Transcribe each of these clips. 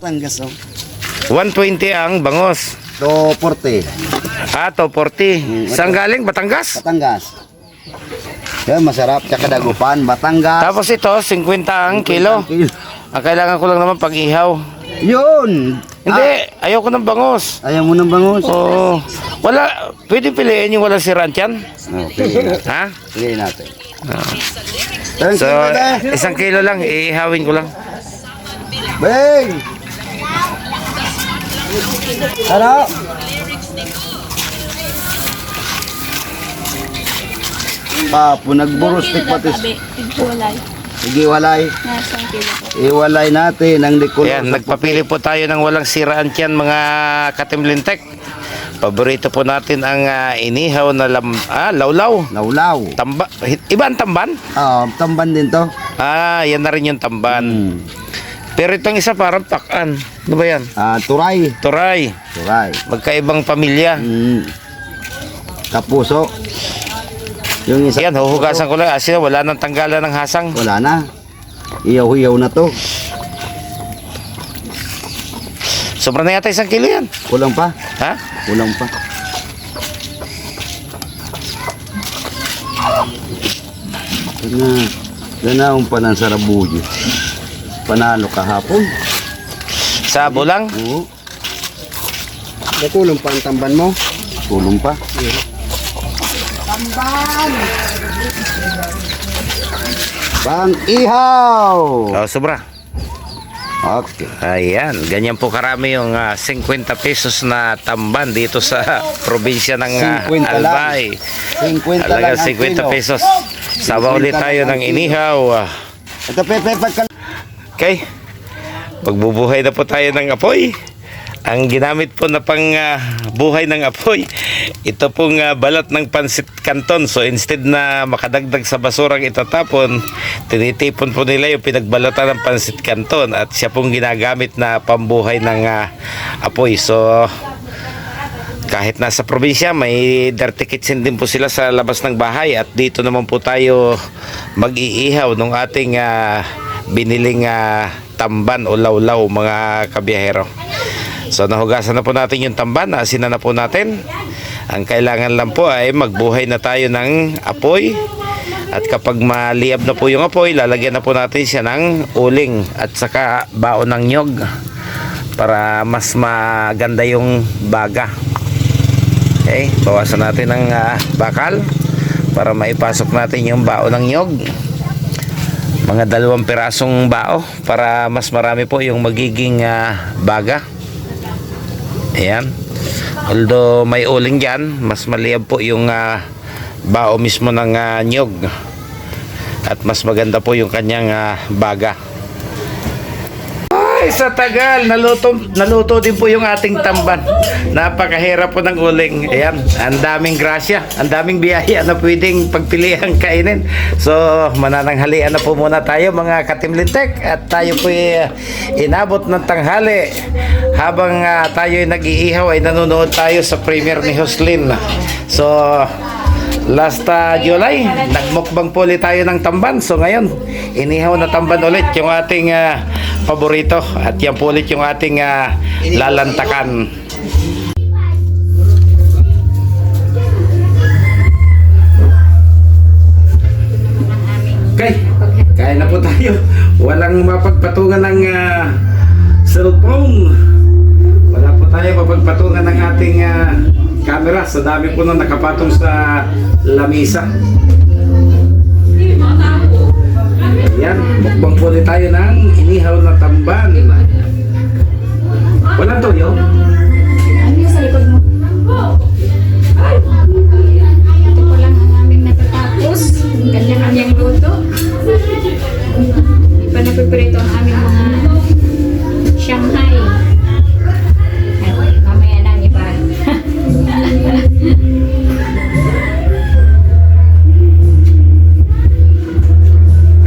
Batangas oh. 120 ang bangos. To 40. To 40. Saan galing? Batangas? Batangas. Yan, masarap. Tsaka dagupan. Batangas. Tapos ito, 50 ang kilo. Ang kailangan ko lang naman pag-ihaw. Yun. Hindi, ayaw ko ng bangos. Ayaw mo ng bangus? Oo. Wala, pwede piliin yung walang siran yan? Okay. Ha? Piliin natin. So, 1 kilo lang, iihawin ko lang. Beng! Ano? Papo, nagburustik pati. Walay. Sige, walay. Nasang kilo po. Iwalay natin ang dikulo. Ayan, nagpapili po tayo ng walang siraan yan mga katimlintek. Paborito po natin ang inihaw na lawlaw. Lawlaw. Iba ang tamban? Tamban din to. Yan na rin yung tamban. Pero itong isa parang pakan. Ano ba yan? Turay. Turay. Turay. Magkaibang pamilya. Kapuso. Yung isa. Yan, huhugasan ko lang. Kasi wala nang tanggalan ng hasang. Wala na. Iyaw-iyaw na to. Sobra na yata 1 kilo yan. Kulang pa. Ha? Kulang pa. Ganaon pa ng sarabuyo. Panalo kahapon. Sabo lang? Oo. Kulang pa ang tamban mo? Kulang pa. Tamban! Pang ihaw! Sobra. Okay. Ayan, ganyan po karami yung 50 pesos na tamban dito sa probinsya ng 50 Albay. 50 Talaga lang ang 50 kilo. pesos. Sawa ulit tayo ng inihaw. Ito, Pepe, Okay. Pagbubuhay na po tayo ng apoy. Ang ginamit po na pang buhay ng apoy, ito pong balat ng pansit canton. So instead na makadagdag sa basurang itatapon, tinitipon po nila yung pinagbalatan ng pansit canton at siya pong ginagamit na pambuhay ng apoy. So kahit nasa probinsya, may dirty kitchen din po sila sa labas ng bahay at dito naman po tayo mag-iihaw ng ating biniling tamban o lawlaw mga kabiyahero. So nahugasan na po natin yung tamban, asinan na po natin. Ang kailangan lang po ay magbuhay na tayo ng apoy. At kapag maliab na po yung apoy, lalagyan na po natin siya ng uling at saka baon ng nyog para mas maganda yung baga. Okay, bawasan natin ng bakal para maipasok natin yung baon ng nyog. Mga 2 pirasong bao para mas marami po yung magiging baga. Ayan. Although may uling dyan, mas maliab po yung bao mismo ng nyog. At mas maganda po yung kanyang baga. Ay, sa tagal, naluto din po yung ating tamban. Napakahirap po ng uling. Ayan, ang daming grasya, ang daming biyaya na pwedeng pagpiliang kainin. So, manananghalian na po muna tayo mga katimlintek. At tayo po inabot ng tanghali. Habang tayo nag-iihaw ay nanonood tayo sa premiere ni Jocelyn. So, last July, nagmukbang po ulit tayo ng tamban. So ngayon, inihaw na tamban ulit yung ating paborito. At yan po ulit yung ating lalantakan. Okay, kain na po tayo. Walang mapagpatungan ng cellphone. Wala po tayo mapagpatungan ng ating camera. Sa dami po nang nakapatong sa lamisa. Ayan, mukbang po ulit tayo ng inihaw na tamban. Walang toyo? Ano yung sa likod mo? Ito po lang ang aming natatapos. Ang kanyang luto. Iba na piprito ang aming mga Shanghai. Ay, mamaya lang iba.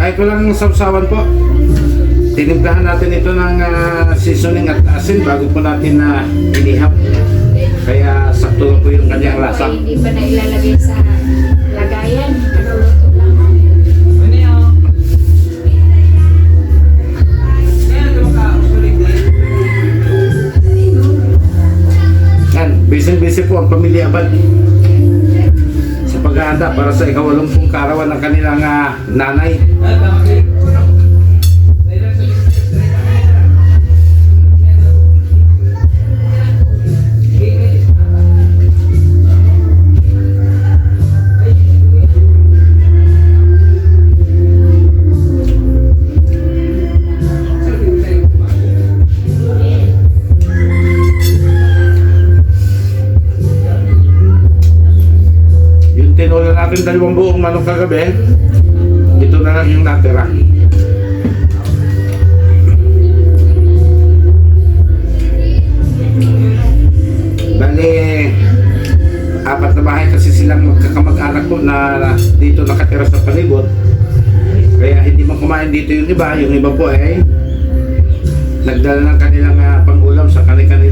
Kahit walang sabsawan po, tinimplahan natin ito ng seasoning at asin bago po natin inihaw. Kaya sakto lang po yung kanyang lasa. Hindi pa na ilalagay sa lagayan. Nagluluto lang. tambad sa paghahanda para sa ika-80 karawan ng kanilang nanay. Yung tinola natin 2 buong manok kagabi, ito na lang yung natira. Bali, 4 na bahay kasi silang magkakamag-anak ko na dito nakatira sa palibot. Kaya hindi man kumain dito yung iba po ay nagdala ng kanilang pangulam sa kanilang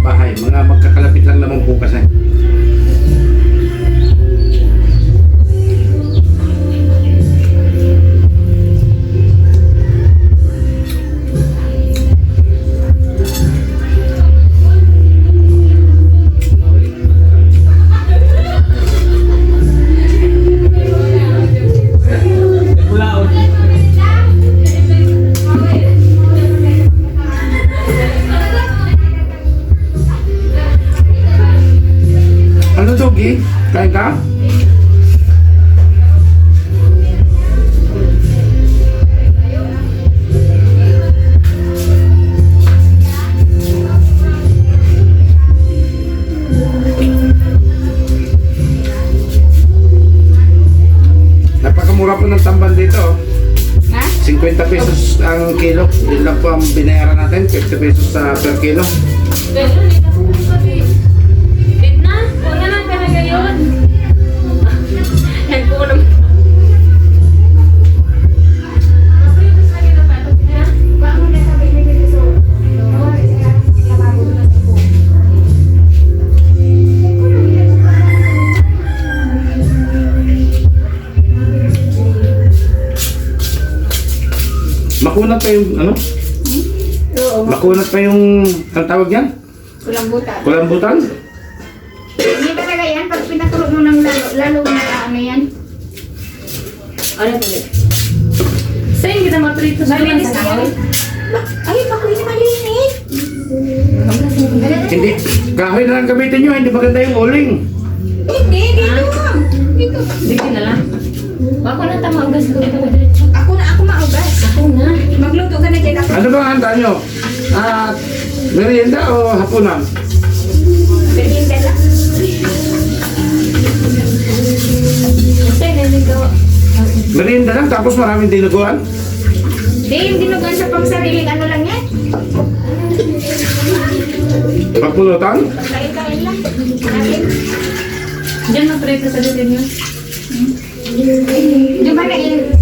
bahay. Mga magkakalapit lang naman po kasi. Ano Dogi? Kain ka? Napakamura po ng tamban dito. Ha? 50 pesos ang kilo. Yun lang po ang binayaran natin. 50 pesos per kilo. Edna, wala lang talaga yun. Nagkulam. Makunat pa yung ano? Oo, Makunat pa yung ang tawag yan? kulang buta. Kulambutan? Hindi talaga yan. Pag pinakulo mo ng lalo na ano yan. Ano ba yun? Saan kita maprito sa mga sahol? Ay, bako yun malinis. Hindi. Kahoy na lang gamitin nyo. Hindi maganda yung uling. Hindi, dito. Dito. Dito na lang. Ako na tamagas ko ito. Ako maugas. Ako na. Magluto ka na dyan ako. Ano ba ang handa nyo? Merienda o hapunan? Merienda lang. Kasi naligaw. Merienda lang tapos maraming dinuguan? Hindi, yung dinugan sa pangsariling ano lang yan. Pagpulutan? Pagkain-kain lang. Diyan maprito sa dito nyo. Di ba na yun?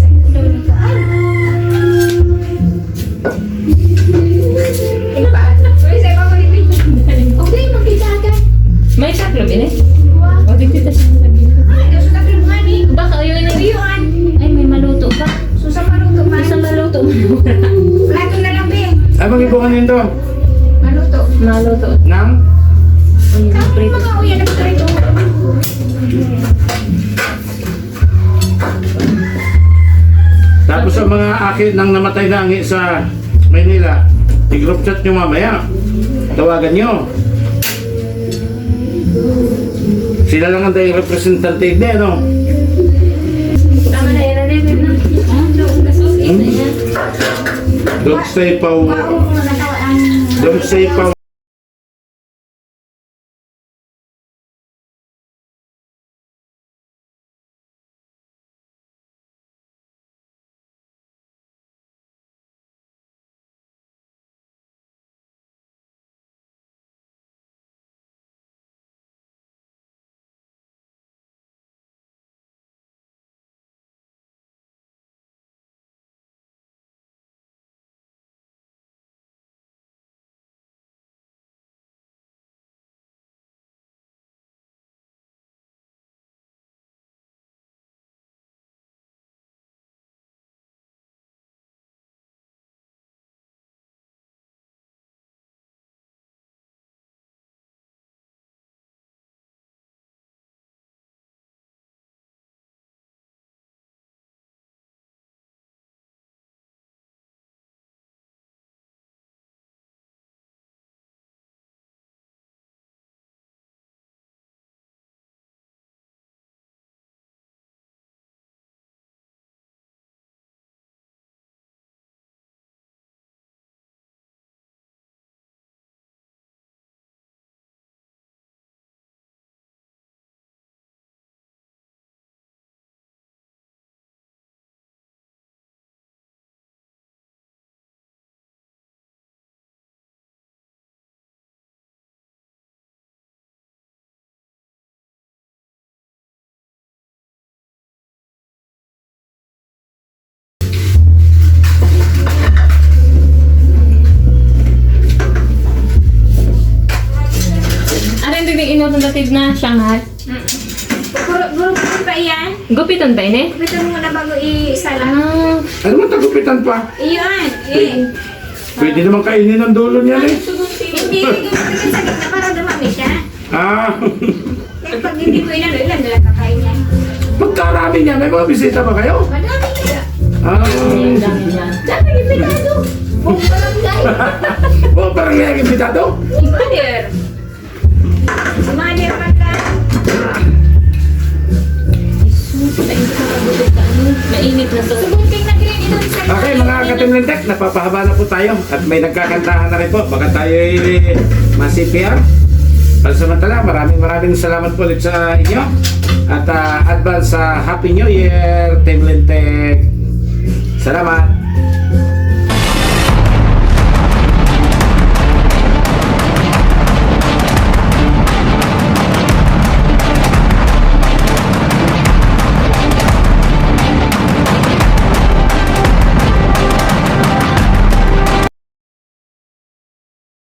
Okay, magkitagan. May taklo din eh. O, di kita siya sabihin. Ay, gusto taklo nga ni. Baka yun na yun. Ay, may maluto pa. Susa maluto man. Susa maluto man. Plato na lang, be. Ay, mag-ibukan nito. Maluto. Maluto. Nang? Ay, maprito. Mga uyan na prito. Tapos sa mga akit nang namatay na angi sa Maynila, i-group chat nyo mamaya. Tawagan nyo. Sila lang ang tayong representative na, no? Tama na yan. Don't say pa. Don't say pa. kapatid na Shanghai. Guro pa iyan. Gupiton ba ini? Gupitan mo na bago isala. Ah, Ano man tagupitan pa? Iyan. Pwede naman kainin ang dulo niya eh. Hindi, gupitan sa gitna para dumami siya. Ah, Pag hindi mo inano, ilan nila kakain niya. pagkarami niya, may mga bisita ba kayo? Madami niya. Ah, yung dami niya. Dami imbitado. Buong barangay. oh, parang may imbitado. Si Mother. Si Mother man lang. Mainit na to. Subunting na green ito sa Okay, mga katimlintek, napapahaba na po tayo at may nagkakantahan na rin po. Baka tayo ma-CPR. Pansamantala, maraming salamat po ulit sa inyo. At advance Happy New Year, Team Lintek. Salamat.